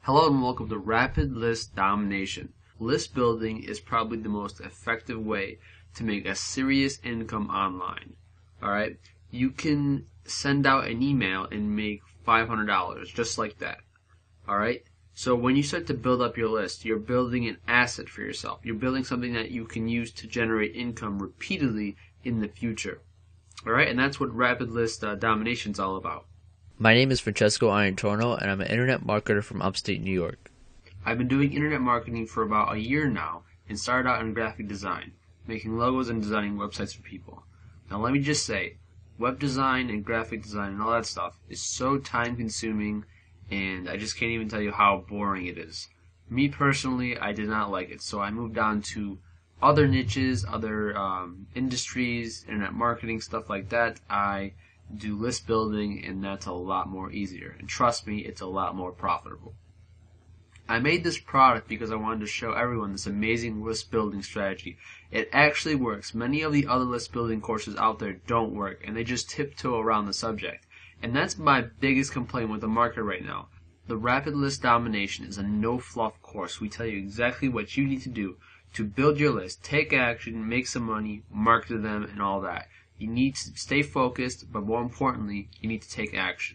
Hello and welcome to Rapid List Domination. List building is probably the most effective way to make a serious income online. Alright? You can send out an email and make $500 just like that. Alright? So when you start to build up your list, you're building an asset for yourself. You're building something that you can use to generate income repeatedly in the future. Alright? And that's what Rapid List Domination is all about. My name is Francesco Iantorno, and I'm an internet marketer from upstate New York. I've been doing internet marketing for about a year now and started out in graphic design, making logos and designing websites for people. Now let me just say, web design and graphic design and all that stuff is so time consuming and I just can't even tell you how boring it is. Me personally, I did not like it, so I moved on to other niches, other industries, internet marketing, stuff like that. I do list building, and that's a lot more easier. And trust me, it's a lot more profitable. I made this product because I wanted to show everyone this amazing list building strategy. It actually works. Many of the other list building courses out there don't work, and they just tiptoe around the subject. And that's my biggest complaint with the market right now. The Rapid List Domination is a no-fluff course. We tell you exactly what you need to do to build your list, take action, make some money, market to them, and all that. You need to stay focused, but more importantly, you need to take action.